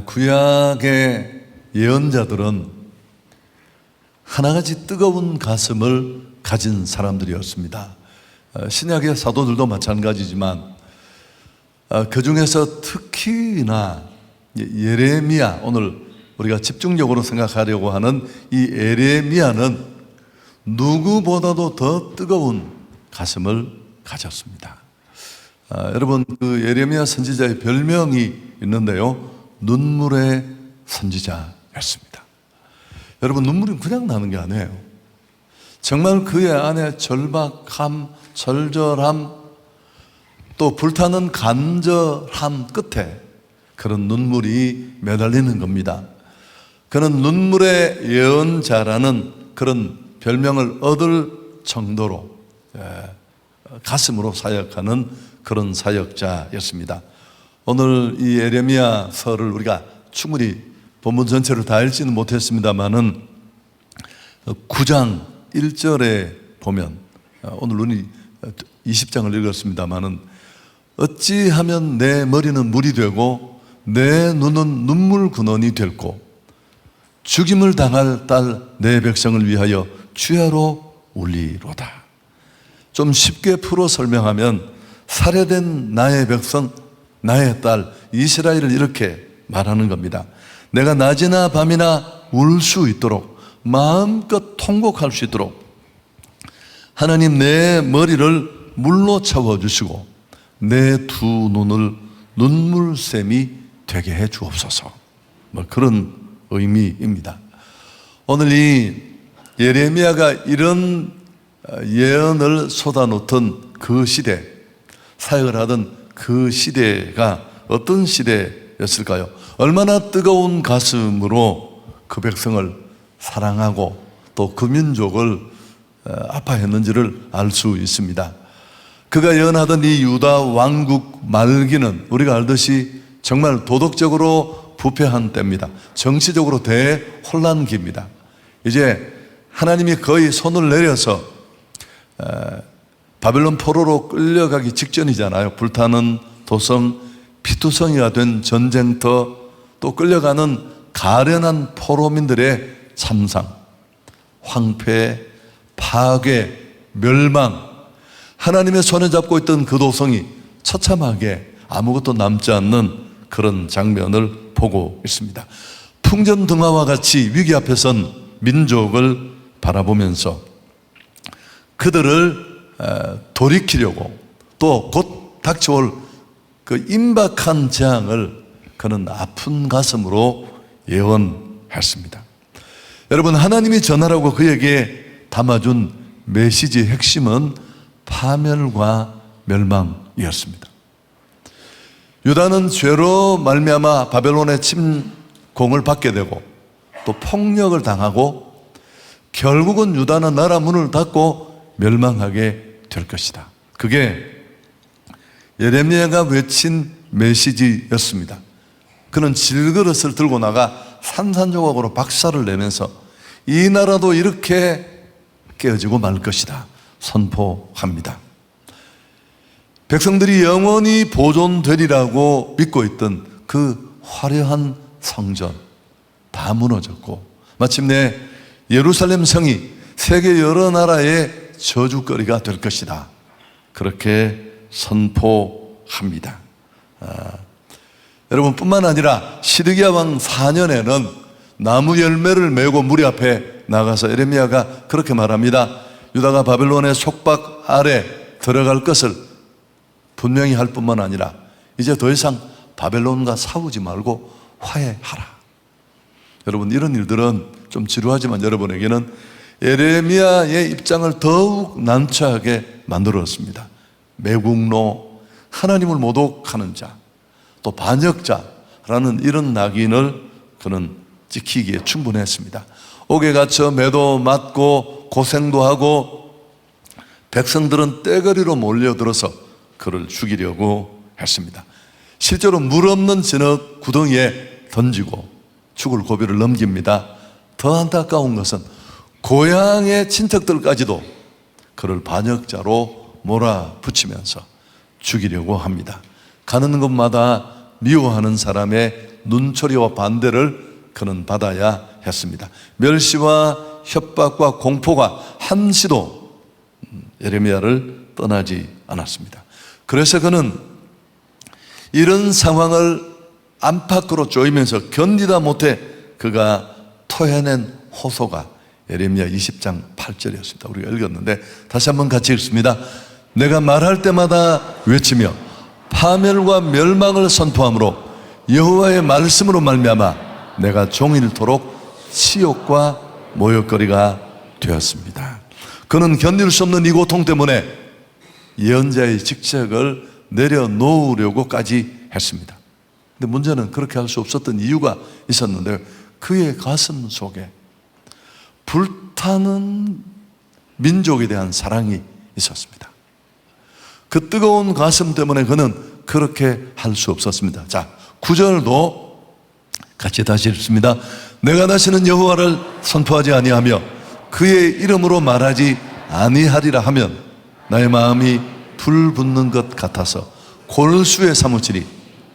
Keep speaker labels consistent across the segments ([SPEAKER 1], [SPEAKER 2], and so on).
[SPEAKER 1] 구약의 예언자들은 하나같이 뜨거운 가슴을 가진 사람들이었습니다. 신약의 사도들도 마찬가지지만 그 중에서 특히나 예레미야, 오늘 우리가 집중적으로 생각하려고 하는 이 예레미야는 누구보다도 더 뜨거운 가슴을 가졌습니다. 여러분, 그 예레미야 선지자의 별명이 있는데요, 눈물의 선지자였습니다. 여러분, 눈물이 그냥 나는 게 아니에요. 정말 그의 안에 절박함, 절절함, 또 불타는 간절함 끝에 그런 눈물이 매달리는 겁니다. 그는 눈물의 예언자라는 그런 별명을 얻을 정도로 가슴으로 사역하는 그런 사역자였습니다. 오늘 이 예레미야서를 우리가 충분히 본문 전체를 다 읽지는 못했습니다만은 9장 1절에 보면, 오늘 우리 20장을 읽었습니다만은, 어찌하면 내 머리는 물이 되고 내 눈은 눈물 근원이 될고 죽임을 당할 딸 내 백성을 위하여 주야로 울리로다. 좀 쉽게 풀어 설명하면 살해된 나의 백성, 나의 딸 이스라엘을 이렇게 말하는 겁니다. 내가 낮이나 밤이나 울 수 있도록, 마음껏 통곡할 수 있도록 하나님 내 머리를 물로 채워주시고 내 두 눈을 눈물샘이 되게 해 주옵소서. 그런 의미입니다. 오늘 이 예레미야가 이런 예언을 쏟아놓던 그 시대, 사역을 하던 그 시대가 어떤 시대였을까요? 얼마나 뜨거운 가슴으로 그 백성을 사랑하고 또 그 민족을 아파했는지를 알 수 있습니다. 그가 예언하던 이 유다 왕국 말기는 우리가 알듯이 정말 도덕적으로 부패한 때입니다. 정치적으로 대혼란기입니다. 이제 하나님이 거의 손을 내려서 바벨론 포로로 끌려가기 직전이잖아요. 불타는 도성, 피투성이가 된 전쟁터, 또 끌려가는 가련한 포로민들의 참상, 황폐, 파괴, 멸망, 하나님의 손에 잡고 있던 그 도성이 처참하게 아무것도 남지 않는 그런 장면을 보고 있습니다. 풍전등화와 같이 위기 앞에 선 민족을 바라보면서 그들을 돌이키려고 또 곧 닥쳐올 그 임박한 재앙을 그는 아픈 가슴으로 예언했습니다. 여러분, 하나님이 전하라고 그에게 담아준 메시지의 핵심은 파멸과 멸망이었습니다. 유다는 죄로 말미암아 바벨론의 침공을 받게 되고 또 폭력을 당하고 결국은 유다는 나라 문을 닫고 멸망하게 될 것이다. 그게 예레미야가 외친 메시지였습니다. 그는 질그릇을 들고 나가 산산조각으로 박살을 내면서 이 나라도 이렇게 깨어지고 말 것이다 선포합니다. 백성들이 영원히 보존되리라고 믿고 있던 그 화려한 성전 다 무너졌고 마침내 예루살렘 성이 세계 여러 나라의 저주거리가 될 것이다, 그렇게 선포합니다. 여러분, 뿐만 아니라 시드기야 왕 4년에는 나무 열매를 메고 무리 앞에 나가서 예레미야가 그렇게 말합니다. 유다가 바벨론의 속박 아래 들어갈 것을 분명히 할 뿐만 아니라 이제 더 이상 바벨론과 싸우지 말고 화해하라. 여러분, 이런 일들은 좀 지루하지만 여러분에게는 예레미야의 입장을 더욱 난처하게 만들었습니다. 매국노, 하나님을 모독하는 자, 또 반역자라는 이런 낙인을 그는 찍히기에 충분했습니다. 옥에 갇혀 매도 맞고 고생도 하고 백성들은 떼거리로 몰려들어서 그를 죽이려고 했습니다. 실제로 물 없는 진흙 구덩이에 던지고 죽을 고비를 넘깁니다. 더 안타까운 것은 고향의 친척들까지도 그를 반역자로 몰아붙이면서 죽이려고 합니다. 가는 곳마다 미워하는 사람의 눈초리와 반대를 그는 받아야 했습니다. 멸시와 협박과 공포가 한시도 예레미야를 떠나지 않았습니다. 그래서 그는 이런 상황을 안팎으로 쪼이면서 견디다 못해 그가 토해낸 호소가 예레미야 20장 8절이었습니다. 우리가 읽었는데 다시 한번 같이 읽습니다. 내가 말할 때마다 외치며 파멸과 멸망을 선포함으로 여호와의 말씀으로 말미암아 내가 종일토록 치욕과 모욕거리가 되었습니다. 그는 견딜 수 없는 이 고통 때문에 예언자의 직책을 내려놓으려고까지 했습니다. 근데 문제는 그렇게 할 수 없었던 이유가 있었는데 그의 가슴 속에 불타는 민족에 대한 사랑이 있었습니다. 그 뜨거운 가슴 때문에 그는 그렇게 할 수 없었습니다. 자, 9절도 같이 다시 읽습니다. 내가 다시는 여호와를 선포하지 아니하며 그의 이름으로 말하지 아니하리라 하면 나의 마음이 불 붙는 것 같아서 골수에 사무치리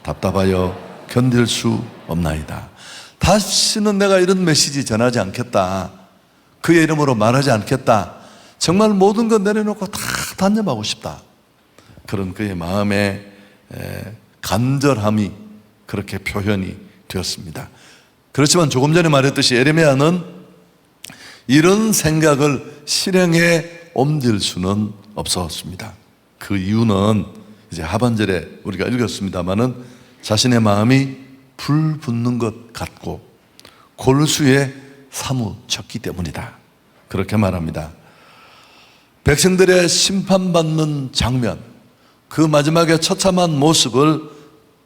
[SPEAKER 1] 답답하여 견딜 수 없나이다. 다시는 내가 이런 메시지 전하지 않겠다. 그의 이름으로 말하지 않겠다. 정말 모든 것 내려놓고 다 단념하고 싶다. 그런 그의 마음의 간절함이 그렇게 표현이 되었습니다. 그렇지만 조금 전에 말했듯이 예레미야는 이런 생각을 실행에 옮길 수는 없었습니다. 그 이유는 이제 하반절에 우리가 읽었습니다마는 자신의 마음이 불 붙는 것 같고 골수에 사무쳤기 때문이다. 그렇게 말합니다. 백성들의 심판받는 장면, 그 마지막에 처참한 모습을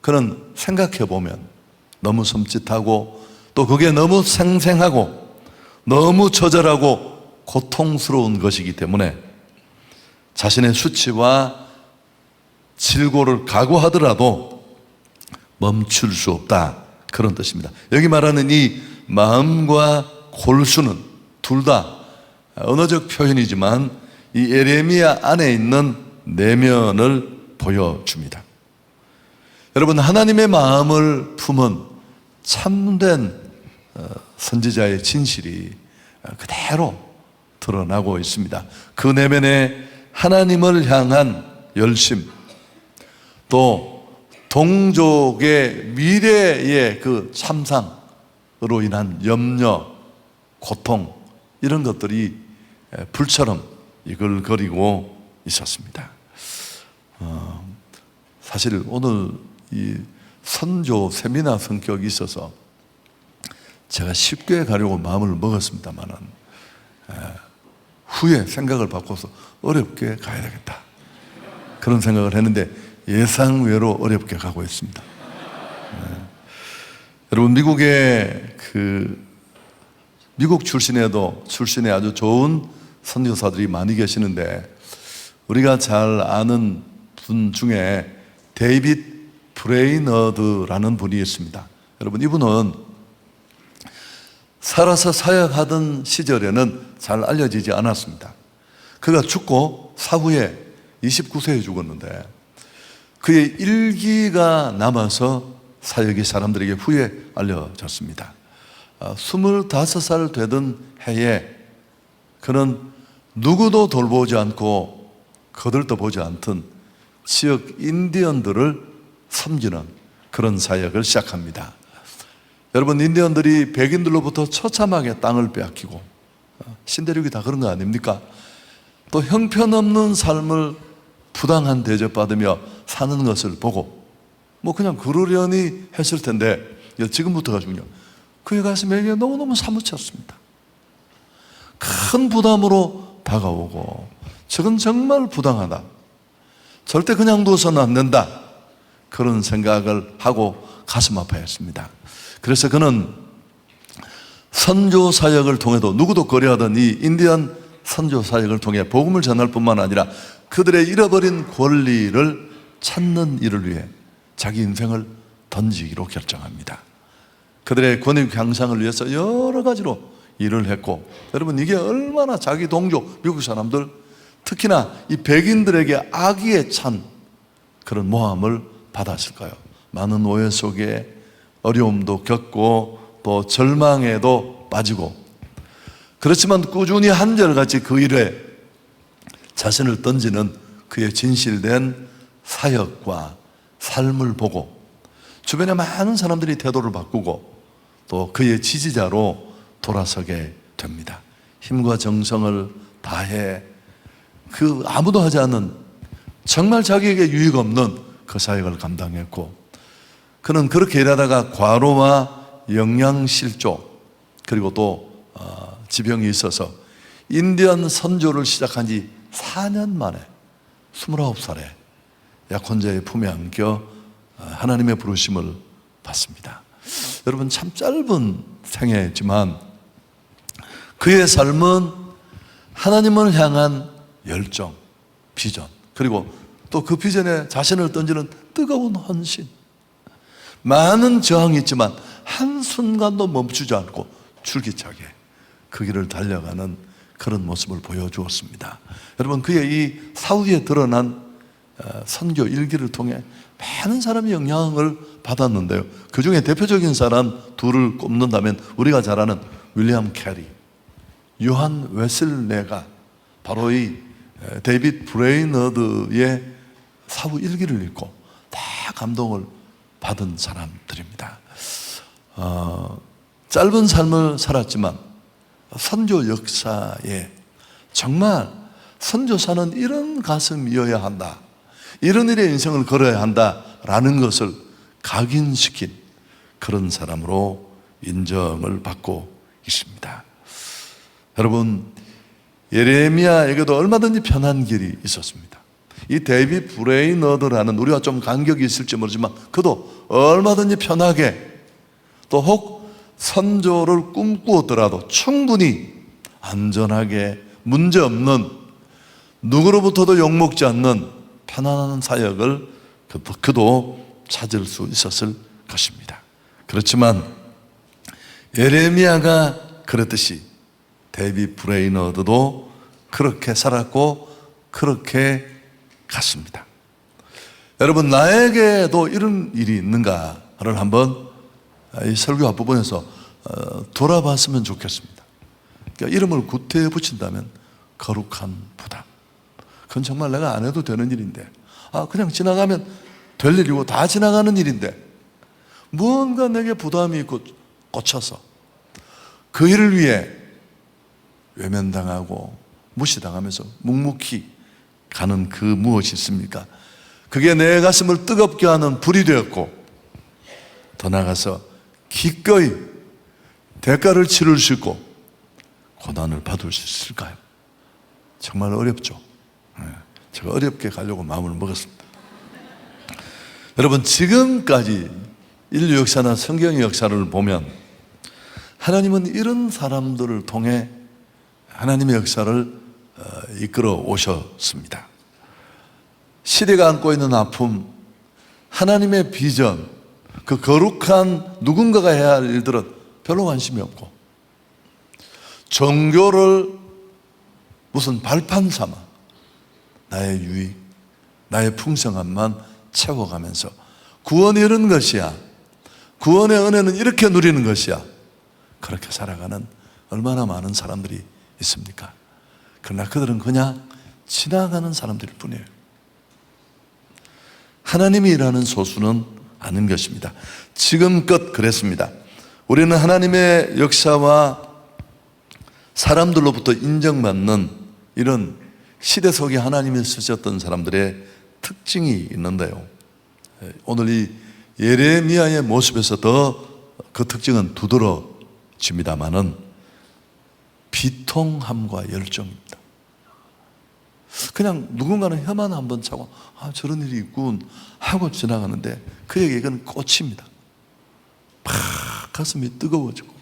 [SPEAKER 1] 그는 생각해 보면 너무 섬찟하고 또 그게 너무 생생하고 너무 처절하고 고통스러운 것이기 때문에 자신의 수치와 질고를 각오하더라도 멈출 수 없다. 그런 뜻입니다. 여기 말하는 이 마음과 골수는 둘 다 언어적 표현이지만 이 예레미야 안에 있는 내면을 보여줍니다. 여러분, 하나님의 마음을 품은 참된 선지자의 진실이 그대로 드러나고 있습니다. 그 내면에 하나님을 향한 열심, 또 동족의 미래의 그 참상으로 인한 염려, 고통, 이런 것들이 불처럼 이글거리고 있었습니다. 사실 오늘 이 선조 세미나 성격이 있어서 제가 쉽게 가려고 마음을 먹었습니다만은 후에 생각을 바꿔서 어렵게 가야 되겠다. 그런 생각을 했는데 예상외로 어렵게 가고 있습니다. 여러분, 미국 출신의 아주 좋은 선교사들이 많이 계시는데 우리가 잘 아는 분 중에 데이빗 브레이너드라는 분이 있습니다. 여러분, 이분은 살아서 사역하던 시절에는 잘 알려지지 않았습니다. 그가 죽고 사후에 29세에 죽었는데 그의 일기가 남아서 사역이 사람들에게 후에 알려졌습니다. 25살 되던 해에 그는 누구도 돌보지 않고 거들떠보지 않던 지역 인디언들을 섬기는 그런 사역을 시작합니다. 여러분, 인디언들이 백인들로부터 처참하게 땅을 빼앗기고 신대륙이 다 그런 거 아닙니까? 또 형편없는 삶을 부당한 대접받으며 사는 것을 보고 뭐 그냥 그러려니 했을 텐데 지금부터 가지고요, 그의 가슴에 너무너무 사무쳤습니다. 큰 부담으로 다가오고 저건 정말 부당하다, 절대 그냥 두어서는 안 된다, 그런 생각을 하고 가슴 아파했습니다. 그래서 그는 선조 사역을 통해도 누구도 거래하던 이 인디언 선조 사역을 통해 복음을 전할 뿐만 아니라 그들의 잃어버린 권리를 찾는 일을 위해 자기 인생을 던지기로 결정합니다. 그들의 권익 향상을 위해서 여러 가지로 일을 했고, 여러분, 이게 얼마나 자기 동족 미국 사람들, 특히나 이 백인들에게 악의에 찬 그런 모함을 받았을까요? 많은 오해 속에 어려움도 겪고 또 절망에도 빠지고, 그렇지만 꾸준히 한결같이 그 일에 자신을 던지는 그의 진실된 사역과 삶을 보고 주변의 많은 사람들이 태도를 바꾸고 또 그의 지지자로 돌아서게 됩니다. 힘과 정성을 다해 그 아무도 하지 않는, 정말 자기에게 유익 없는 그 사역을 감당했고, 그는 그렇게 일하다가 과로와 영양실조 그리고 또 지병이 있어서 인디언 선교를 시작한 지 4년 만에 29살에 약혼자의 품에 안겨 하나님의 부르심을 받습니다. 여러분, 참 짧은 생애지만 그의 삶은 하나님을 향한 열정, 비전, 그리고 또 그 비전에 자신을 던지는 뜨거운 헌신, 많은 저항이 있지만 한순간도 멈추지 않고 줄기차게 그 길을 달려가는 그런 모습을 보여주었습니다. 여러분, 그의 이 사후에 드러난 선교 일기를 통해 많은 사람이 영향을 받았는데요, 그 중에 대표적인 사람 둘을 꼽는다면 우리가 잘 아는 윌리엄 캐리, 요한 웨슬레가 바로 이 데이빗 브레이너드의 사후 일기를 읽고 다 감동을 받은 사람들입니다. 짧은 삶을 살았지만 선교 역사에 정말 선교사는 이런 가슴이어야 한다, 이런 일에 인생을 걸어야 한다라는 것을 각인시킨 그런 사람으로 인정을 받고 있습니다. 여러분, 예레미야에게도 얼마든지 편한 길이 있었습니다. 이 데이빗 브레이너드라는, 우리가 좀 간격이 있을지 모르지만 그도 얼마든지 편하게, 또 혹 선조를 꿈꾸었더라도 충분히 안전하게 문제없는, 누구로부터도 욕먹지 않는 편안한 사역을 그도 찾을 수 있었을 것입니다. 그렇지만 예레미야가 그랬듯이 데이빗 브레이너드도 그렇게 살았고 그렇게 갔습니다. 여러분, 나에게도 이런 일이 있는가를 한번 이 설교 앞부분에서 돌아봤으면 좋겠습니다. 그러니까 이름을 구태여 붙인다면 거룩한 부담. 그건 정말 내가 안 해도 되는 일인데, 그냥 지나가면 될 일이고 다 지나가는 일인데 무언가 내게 부담이 있고 꽂혀서 그 일을 위해 외면당하고 무시당하면서 묵묵히 가는 그 무엇이 있습니까? 그게 내 가슴을 뜨겁게 하는 불이 되었고, 더 나아가서 기꺼이 대가를 치를 수 있고 고난을 받을 수 있을까요? 정말 어렵죠. 제가 어렵게 가려고 마음을 먹었습니다. 여러분, 지금까지 인류 역사나 성경의 역사를 보면 하나님은 이런 사람들을 통해 하나님의 역사를 이끌어 오셨습니다. 시대가 안고 있는 아픔, 하나님의 비전, 그 거룩한 누군가가 해야 할 일들은 별로 관심이 없고, 종교를 무슨 발판 삼아 나의 유익, 나의 풍성함만 채워가면서 구원이 이런 것이야, 구원의 은혜는 이렇게 누리는 것이야, 그렇게 살아가는 얼마나 많은 사람들이 있습니까? 그러나 그들은 그냥 지나가는 사람들일 뿐이에요. 하나님이 일하는 소수는 아는 것입니다. 지금껏 그랬습니다. 우리는 하나님의 역사와 사람들로부터 인정받는 이런 시대 속에 하나님이 쓰셨던 사람들의 특징이 있는데요, 오늘 이 예레미야의 모습에서 더 그 특징은 두드러집니다마는 비통함과 열정입니다. 그냥 누군가는 혀만 한번 차고 저런 일이 있군 하고 지나가는데 그에게 이건 꽃입니다. 팍 가슴이 뜨거워지고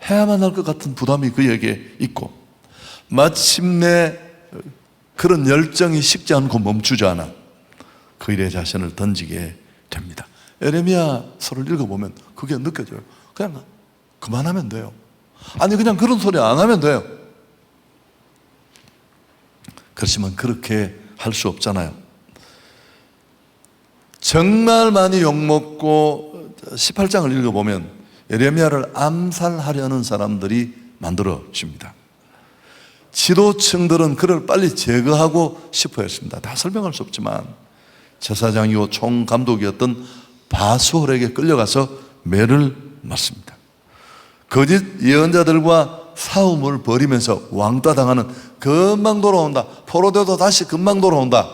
[SPEAKER 1] 해야만 할 것 같은 부담이 그에게 있고, 마침내 그런 열정이 식지 않고 멈추지 않아 그 일에 자신을 던지게 됩니다. 예레미야서를 읽어보면 그게 느껴져요. 그냥 그만하면 돼요. 아니, 그냥 그런 소리 안 하면 돼요. 그렇지만 그렇게 할 수 없잖아요. 정말 많이 욕먹고 18장을 읽어보면 예레미야를 암살하려는 사람들이 만들어집니다. 지도층들은 그를 빨리 제거하고 싶어 했습니다. 다 설명할 수 없지만 제사장이고 총감독이었던 바수홀에게 끌려가서 매를 맞습니다. 거짓 예언자들과 싸움을 벌이면서 왕따 당하는, 금방 돌아온다, 포로돼도 다시 금방 돌아온다.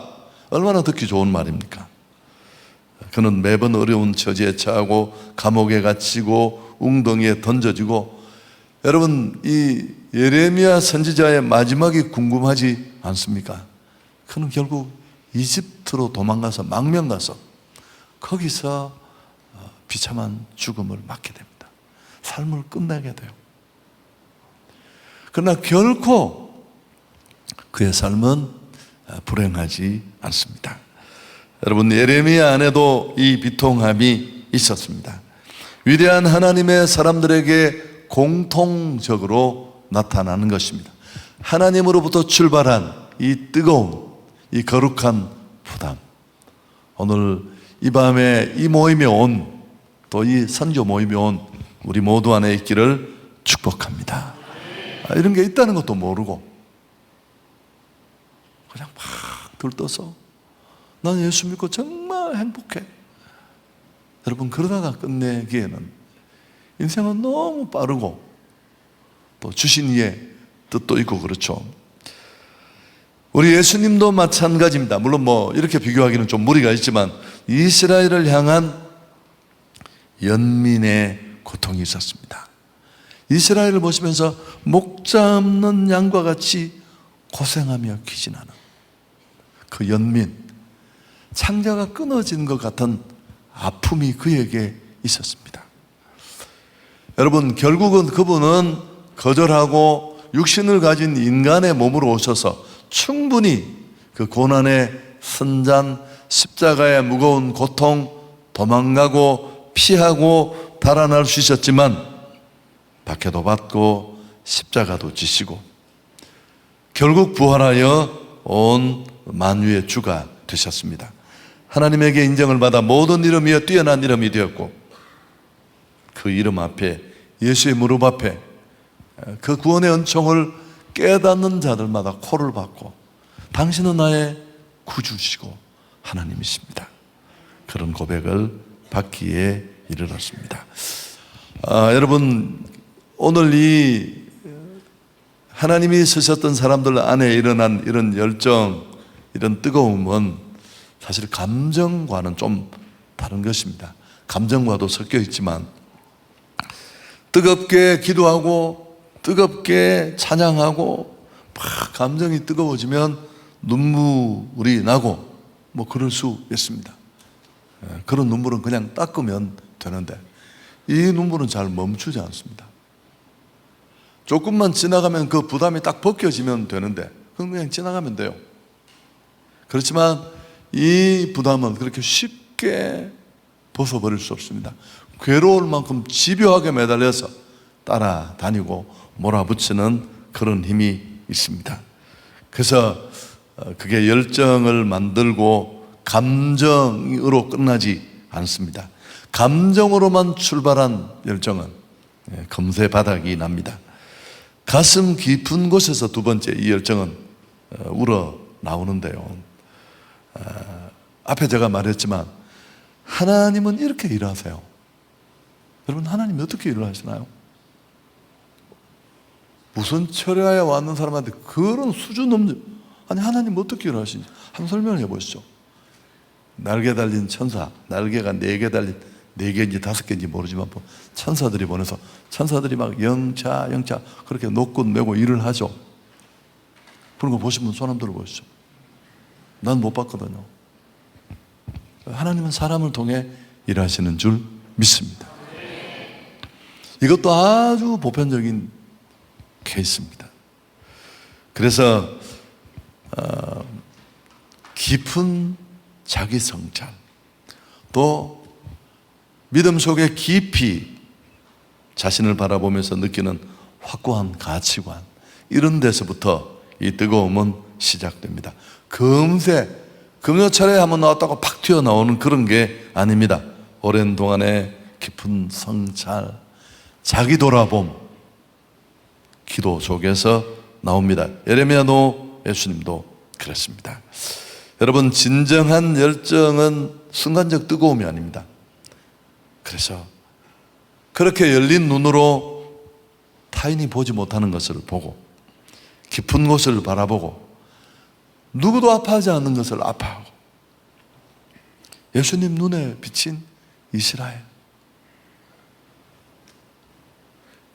[SPEAKER 1] 얼마나 듣기 좋은 말입니까? 그는 매번 어려운 처지에 처하고 감옥에 갇히고 웅덩이에 던져지고, 여러분 이 예레미야 선지자의 마지막이 궁금하지 않습니까? 그는 결국 이집트로 도망가서 망명 가서 거기서 비참한 죽음을 맞게 됩니다. 삶을 끝내게 돼요. 그러나 결코 그의 삶은 불행하지 않습니다. 여러분, 예레미야 안에도 이 비통함이 있었습니다. 위대한 하나님의 사람들에게 공통적으로 나타나는 것입니다. 하나님으로부터 출발한 이 뜨거움, 이 거룩한 부담. 오늘 이 밤에 이 모임에 온, 또 이 선교 모임에 온 우리 모두 안에 있기를 축복합니다. 이런 게 있다는 것도 모르고 그냥 막 들떠서 난 예수 믿고 정말 행복해. 여러분, 그러다가 끝내기에는 인생은 너무 빠르고 또 주신 이의 뜻도 있고 그렇죠. 우리 예수님도 마찬가지입니다. 물론 뭐 이렇게 비교하기는 좀 무리가 있지만 이스라엘을 향한 연민의 고통이 있었습니다. 이스라엘을 보시면서 목자 없는 양과 같이 고생하며 기진하는 그 연민, 창자가 끊어진 것 같은 아픔이 그에게 있었습니다. 여러분, 결국은 그분은 거절하고 육신을 가진 인간의 몸으로 오셔서 충분히 그 고난의 선잔, 십자가의 무거운 고통 도망가고 피하고 달아날 수 있었지만 박해도 받고 십자가도 지시고 결국 부활하여 온 만유의 주가 되셨습니다. 하나님에게 인정을 받아 모든 이름 위에 뛰어난 이름이 되었고, 그 이름 앞에, 예수의 무릎 앞에 그 구원의 은총을 깨닫는 자들마다 코를 박고 당신은 나의 구주시고 하나님이십니다. 그런 고백을 받기에 이르렀습니다. 여러분, 오늘 이 하나님이 쓰셨던 사람들 안에 일어난 이런 열정, 이런 뜨거움은 사실 감정과는 좀 다른 것입니다. 감정과도 섞여 있지만 뜨겁게 기도하고 뜨겁게 찬양하고 막 감정이 뜨거워지면 눈물이 나고 뭐 그럴 수 있습니다. 그런 눈물은 그냥 닦으면 되는데 이 눈물은 잘 멈추지 않습니다. 조금만 지나가면 그 부담이 딱 벗겨지면 되는데 그건 그냥 지나가면 돼요. 그렇지만 이 부담은 그렇게 쉽게 벗어버릴 수 없습니다. 괴로울 만큼 집요하게 매달려서 따라다니고 몰아붙이는 그런 힘이 있습니다. 그래서 그게 열정을 만들고 감정으로 끝나지 않습니다. 감정으로만 출발한 열정은 금세 바닥이 납니다. 가슴 깊은 곳에서 두 번째 이 열정은 우러 나오는데요. 앞에 제가 말했지만 하나님은 이렇게 일하세요. 여러분, 하나님이 어떻게 일을 하시나요? 무슨 철야에 왔는 사람한테 그런 수준 없는, 아니 하나님 어떻게 일을 하시는지 한번 설명해 보시죠. 날개 달린 천사, 날개가 4개 달린 4개인지 5개인지 모르지만 천사들이 보내서 천사들이 막 영차 그렇게 노끈 메고 일을 하죠. 그런 거 보신 분 손 한번 들어 보시죠. 난 못 봤거든요. 하나님은 사람을 통해 일하시는 줄 믿습니다. 이것도 아주 보편적인 케이스입니다. 그래서 깊은 자기 성찰, 또 믿음 속에 깊이 자신을 바라보면서 느끼는 확고한 가치관, 이런 데서부터 이 뜨거움은 시작됩니다. 금세 금요철에 한번 나왔다고 팍 튀어나오는 그런 게 아닙니다. 오랜 동안의 깊은 성찰, 자기 돌아봄, 기도 속에서 나옵니다. 예레미야도 예수님도 그랬습니다. 여러분, 진정한 열정은 순간적 뜨거움이 아닙니다. 그래서 그렇게 열린 눈으로 타인이 보지 못하는 것을 보고 깊은 곳을 바라보고 누구도 아파하지 않는 것을 아파하고 예수님 눈에 비친 이스라엘,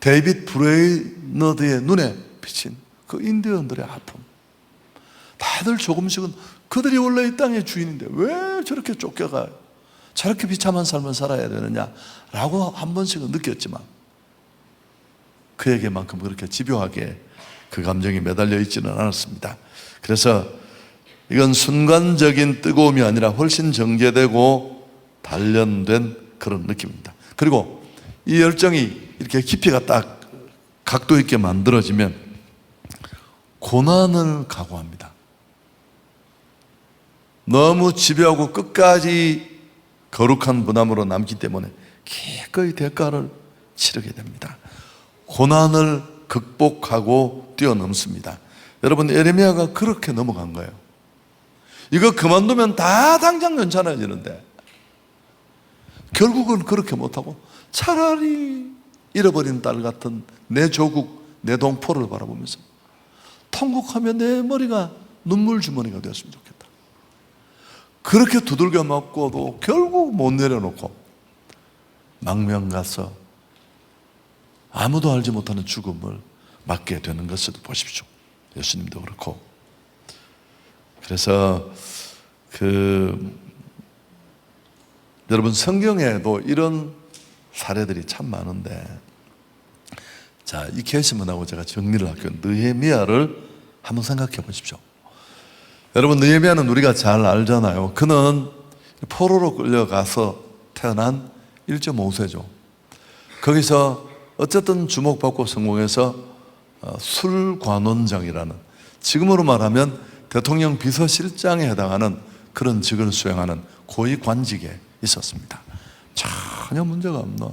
[SPEAKER 1] 데이빗 브레이너드의 눈에 비친 그 인디언들의 아픔, 다들 조금씩은 그들이 원래 이 땅의 주인인데 왜 저렇게 쫓겨가요? 저렇게 비참한 삶을 살아야 되느냐라고 한 번씩은 느꼈지만 그에게만큼 그렇게 집요하게 그 감정이 매달려 있지는 않았습니다. 그래서 이건 순간적인 뜨거움이 아니라 훨씬 정제되고 단련된 그런 느낌입니다. 그리고 이 열정이 이렇게 깊이가 딱 각도 있게 만들어지면 고난을 각오합니다. 너무 집요하고 끝까지 거룩한 부담으로 남기 때문에 기꺼이 대가를 치르게 됩니다. 고난을 극복하고 뛰어넘습니다. 여러분, 예레미야가 그렇게 넘어간 거예요. 이거 그만두면 다 당장 괜찮아지는데 결국은 그렇게 못하고 차라리 잃어버린 딸 같은 내 조국, 내 동포를 바라보면서 통곡하며 내 머리가 눈물 주머니가 되었으면 좋겠다. 그렇게 두들겨 맞고도 결국 못 내려놓고 망명 가서 아무도 알지 못하는 죽음을 맞게 되는 것을 보십시오. 예수님도 그렇고. 그래서 여러분, 성경에도 이런 사례들이 참 많은데, 자, 이 케이스만하고 제가 정리를 할게요. 느헤미야를 한번 생각해 보십시오. 여러분, 느헤미야는 우리가 잘 알잖아요. 그는 포로로 끌려가서 태어난 1.5세죠. 거기서 어쨌든 주목받고 성공해서 술관원장이라는, 지금으로 말하면 대통령 비서실장에 해당하는 그런 직을 수행하는 고위 관직에 있었습니다. 전혀 문제가 없는.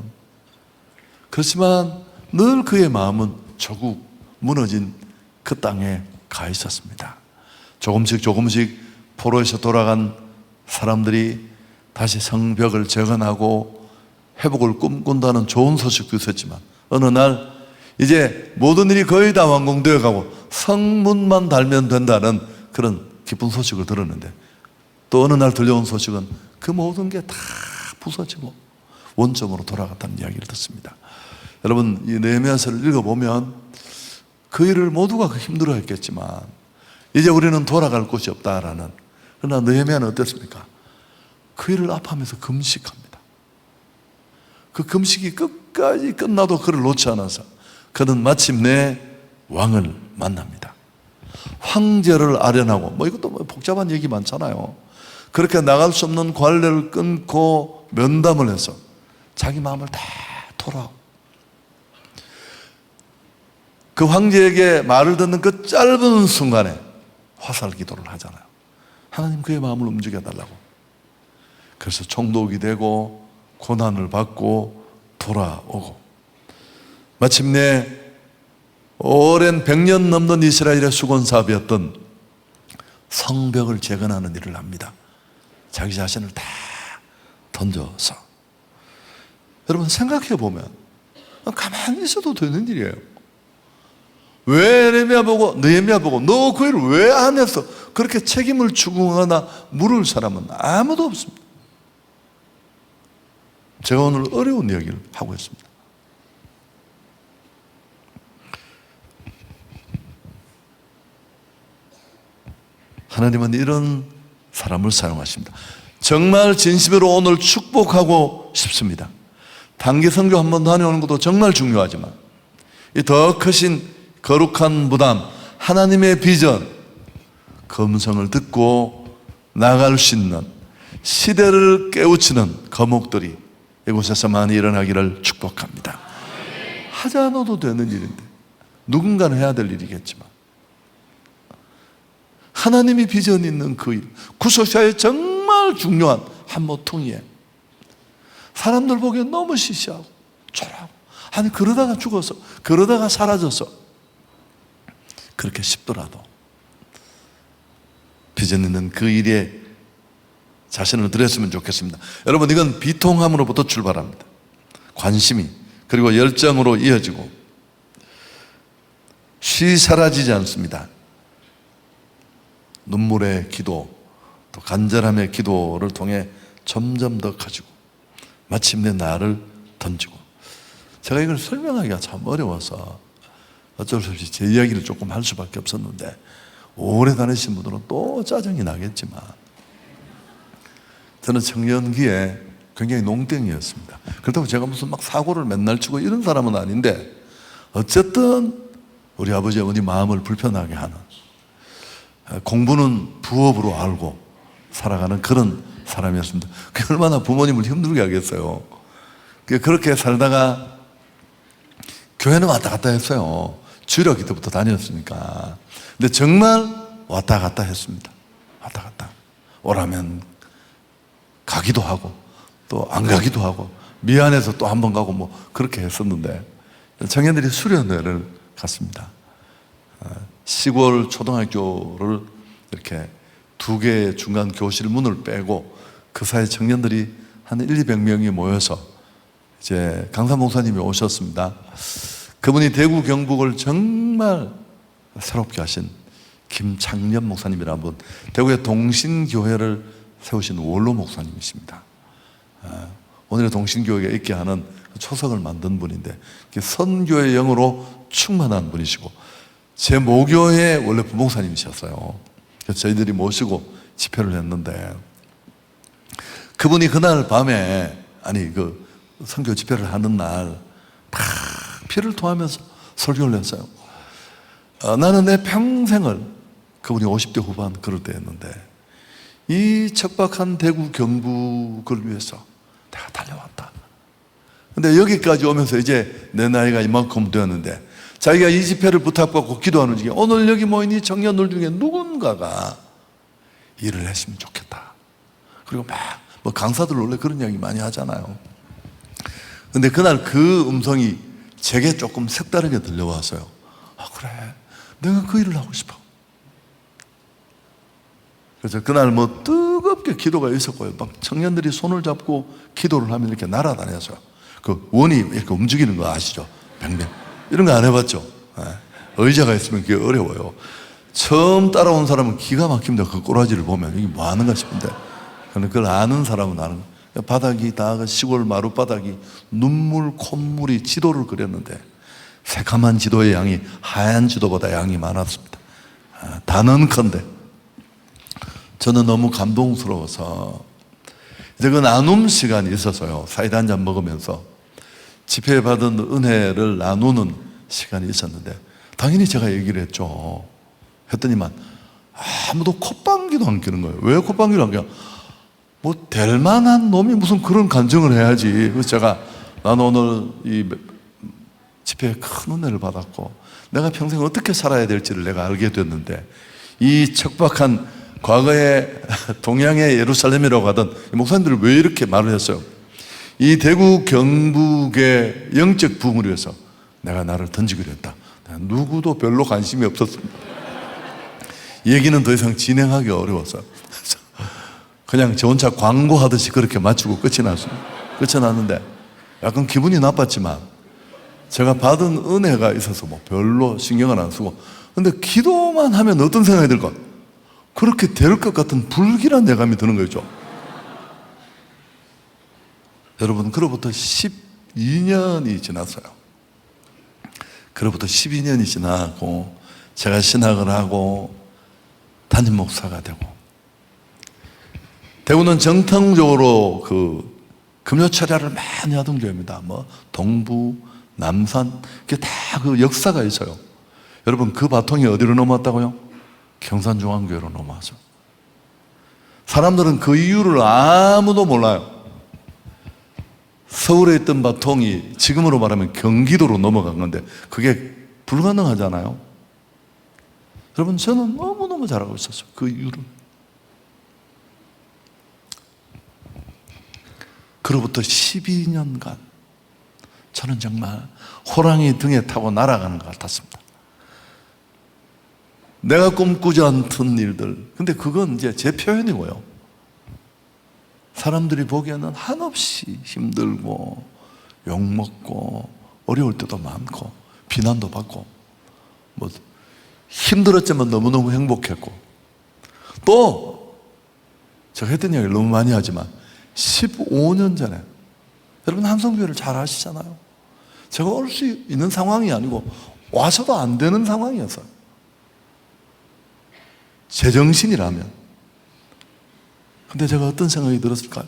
[SPEAKER 1] 그렇지만 늘 그의 마음은 조국 무너진 그 땅에 가 있었습니다. 조금씩 포로에서 돌아간 사람들이 다시 성벽을 재건하고 회복을 꿈꾼다는 좋은 소식도 있었지만 어느 날 이제 모든 일이 거의 다 완공되어 가고 성문만 달면 된다는 그런 기쁜 소식을 들었는데, 또 어느 날 들려온 소식은 그 모든 게 다 부서지고 원점으로 돌아갔다는 이야기를 듣습니다. 여러분, 이 느헤미야서를 읽어보면 그 일을 모두가 힘들어했겠지만 이제 우리는 돌아갈 곳이 없다라는, 그러나 느헤미야는 어땠습니까? 그 일을 아파하면서 금식합니다. 그 금식이 끝까지 끝나도 그를 놓지 않아서 그는 마침내 왕을 만납니다. 황제를 아련하고, 이것도 복잡한 얘기 많잖아요. 그렇게 나갈 수 없는 관례를 끊고 면담을 해서 자기 마음을 다 털어. 그 황제에게 말을 듣는 그 짧은 순간에 화살 기도를 하잖아요. 하나님, 그의 마음을 움직여 달라고. 그래서 총독이 되고 고난을 받고 돌아오고 마침내 오랜 100년 넘는 이스라엘의 수건사업이었던 성벽을 재건하는 일을 합니다. 자기 자신을 다 던져서. 여러분, 생각해 보면 가만히 있어도 되는 일이에요. 왜 느헤미야 보고 너 그 일을 왜 안 했어? 그렇게 책임을 추궁하거나 물을 사람은 아무도 없습니다. 제가 오늘 어려운 이야기를 하고 있습니다. 하나님은 이런 사람을 사용하십니다. 정말 진심으로 오늘 축복하고 싶습니다. 단기 선교 한번 다녀오는 것도 정말 중요하지만 이 더 크신 거룩한 무담, 하나님의 비전, 검성을 듣고 나갈 수 있는, 시대를 깨우치는 거목들이 이곳에서 많이 일어나기를 축복합니다. 하지 않아도 되는 일인데 누군가는 해야 될 일이겠지만 하나님이 비전 있는 그 일, 구속사에 정말 중요한 한 모퉁이에 사람들 보기엔 너무 시시하고 초라하고, 아니 그러다가 죽어서, 그러다가 사라져서 그렇게 싶더라도 비전 있는 그 일에 자신을 들였으면 좋겠습니다. 여러분, 이건 비통함으로부터 출발합니다. 관심이, 그리고 열정으로 이어지고 쉬 사라지지 않습니다. 눈물의 기도, 또 간절함의 기도를 통해 점점 더 커지고 마침내 나를 던지고. 제가 이걸 설명하기가 참 어려워서 어쩔 수 없이 제 이야기를 조금 할 수밖에 없었는데, 오래 다니신 분들은 또 짜증이 나겠지만 저는 청년기에 굉장히 농땡이였습니다. 그렇다고 제가 무슨 막 사고를 맨날 치고 이런 사람은 아닌데, 어쨌든 우리 아버지 어머니 마음을 불편하게 하는, 공부는 부업으로 알고 살아가는 그런 사람이었습니다. 그게 얼마나 부모님을 힘들게 하겠어요. 그렇게 살다가 교회는 왔다 갔다 했어요. 주일학기 때부터 다녔으니까. 근데 정말 왔다 갔다 했습니다. 왔다 갔다. 오라면 가기도 하고 또 안 가기도 하고, 미안해서 또 한 번 가고 뭐 그렇게 했었는데, 청년들이 수련회를 갔습니다. 시골 초등학교를 이렇게 2개의 중간 교실 문을 빼고 그 사이 청년들이 한 200명이 모여서 이제 강사 목사님이 오셨습니다. 그분이 대구 경북을 정말 새롭게 하신 김창년 목사님이라는 분, 대구의 동신교회를 세우신 원로 목사님이십니다. 오늘의 동신교회가 있게 하는 초석을 만든 분인데, 선교의 영으로 충만한 분이시고 제 모교의 원래 부목사님이셨어요. 그래서 저희들이 모시고 집회를 했는데, 그분이 그날 밤에, 아니 그 선교 집회를 하는 날 막 피를 토하면서 설교를 했어요. 나는 내 평생을, 그분이 50대 후반 그럴 때였는데, 이 척박한 대구 경북을 위해서 내가 달려왔다. 근데 여기까지 오면서 이제 내 나이가 이만큼 되었는데, 자기가 이 집회를 부탁받고 기도하는 중에 오늘 여기 모인 이 청년들 중에 누군가가 일을 했으면 좋겠다. 그리고 막 뭐 강사들 원래 그런 이야기 많이 하잖아요. 근데 그날 그 음성이 제게 조금 색다르게 들려왔어요. 아, 그래, 내가 그 일을 하고 싶어. 그래서 그날 뭐 뜨겁게 기도가 있었고요. 막 청년들이 손을 잡고 기도를 하면 이렇게 날아다녀서요. 그 원이 이렇게 움직이는 거 아시죠? 뱅뱅. 이런 거 안 해봤죠? 네. 의자가 있으면 그게 어려워요. 처음 따라온 사람은 기가 막힙니다. 그 꼬라지를 보면 이게 뭐 하는가 싶은데, 근데 그걸 아는 사람은 아는 거예요. 바닥이 다 시골 마룻바닥이 눈물 콧물이 지도를 그렸는데, 새카만 지도의 양이 하얀 지도보다 양이 많았습니다. 단언컨대 저는 너무 감동스러워서 이제 그 나눔 시간이 있어서요, 사이다 한잔 먹으면서 집회 받은 은혜를 나누는 시간이 있었는데, 당연히 제가 얘기를 했죠. 했더니만 아무도 콧방귀도 안 뀌는 거예요. 왜 콧방귀를 안 뀌어? 뭐 될 만한 놈이 무슨 그런 간증을 해야지. 그래서 제가, 나는 오늘 이 집회에 큰 은혜를 받았고 내가 평생 어떻게 살아야 될지를 내가 알게 됐는데, 이 척박한 과거에 동양의 예루살렘이라고 하던 목사님들을 왜 이렇게 말을 했어요? 이 대구 경북의 영적 부흥을 위해서 내가 나를 던지기로 했다. 누구도 별로 관심이 없었습니다. 얘기는 더 이상 진행하기 어려워서 그냥 저 혼자 광고하듯이 그렇게 마치고 끝이 났습니다. 끝이 났는데 약간 기분이 나빴지만 제가 받은 은혜가 있어서 뭐 별로 신경을 안 쓰고, 근데 기도만 하면 어떤 생각이 들까? 그렇게 될 것 같은 불길한 예감이 드는 거죠. 여러분, 그로부터 12년이 지났어요. 그로부터 12년이 지나고 제가 신학을 하고 담임 목사가 되고, 대구는 정통적으로 그 금요철야를 많이 하던 교회입니다. 뭐 동부, 남산, 그게 다 그 역사가 있어요. 여러분, 그 바통이 어디로 넘어왔다고요? 경산중앙교회로 넘어와서. 사람들은 그 이유를 아무도 몰라요. 서울에 있던 바통이 지금으로 말하면 경기도로 넘어간 건데 그게 불가능하잖아요. 여러분, 저는 너무너무 잘하고 있었어요. 그 이유를. 그로부터 12년간 저는 정말 호랑이 등에 타고 날아가는 것 같았습니다. 내가 꿈꾸지 않던 일들. 근데 그건 이제 제 표현이고요. 사람들이 보기에는 한없이 힘들고 욕먹고 어려울 때도 많고 비난도 받고 뭐 힘들었지만 너무너무 행복했고, 또 제가 했던 이야기를 너무 많이 하지만 15년 전에, 여러분 한성교회를 잘 아시잖아요. 제가 올 수 있는 상황이 아니고 와서도 안 되는 상황이었어요. 제정신이라면. 근데 제가 어떤 생각이 들었을까요?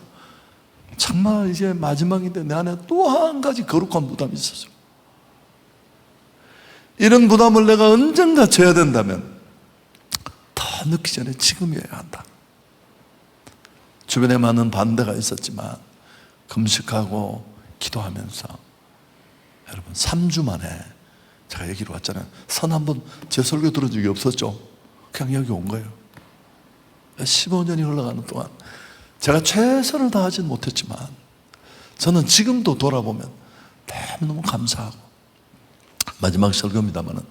[SPEAKER 1] 정말 이제 마지막인데 내 안에 또 한 가지 거룩한 부담이 있었어요. 이런 부담을 내가 언젠가 져야 된다면 더 늦기 전에 지금이어야 한다. 주변에 많은 반대가 있었지만 금식하고 기도하면서, 여러분 3주 만에 제가 여기로 왔잖아요. 선 한 번 제 설교 들은 적이 없었죠. 그냥 여기 온 거예요. 15년이 흘러가는 동안 제가 최선을 다하진 못했지만 저는 지금도 돌아보면 너무너무 감사하고, 마지막 설교입니다만은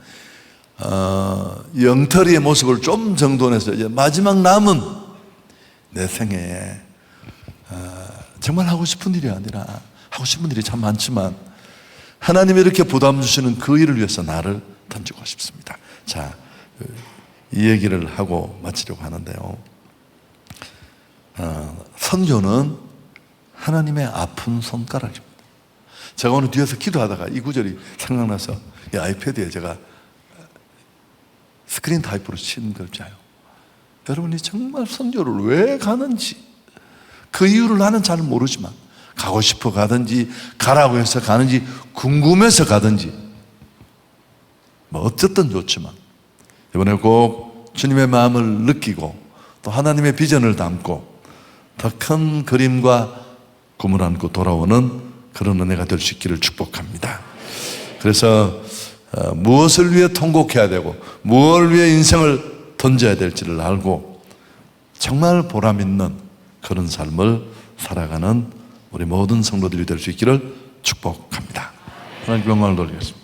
[SPEAKER 1] 영털이의 모습을 좀 정돈해서 이제 마지막 남은 내 생애에 정말 하고 싶은 일이 아니라, 하고 싶은 일이 참 많지만 하나님이 이렇게 부담 주시는 그 일을 위해서 나를 던지고 싶습니다. 자, 이 얘기를 하고 마치려고 하는데요. 선교는 하나님의 아픈 손가락입니다. 제가 오늘 뒤에서 기도하다가 이 구절이 생각나서 이 아이패드에 제가 스크린 타이프로 친 글자예요. 여러분이 정말 선교를 왜 가는지, 그 이유를 나는 잘 모르지만 가고 싶어 가든지 가라고 해서 가는지 궁금해서 가든지 뭐 어쨌든 좋지만 이번에 꼭 주님의 마음을 느끼고 또 하나님의 비전을 담고 더 큰 그림과 꿈을 안고 돌아오는 그런 은혜가 될 수 있기를 축복합니다. 그래서 무엇을 위해 통곡해야 되고 무엇을 위해 인생을 던져야 될지를 알고 정말 보람 있는 그런 삶을 살아가는 우리 모든 성도들이 될 수 있기를 축복합니다. 하나님 영광을 돌리겠습니다.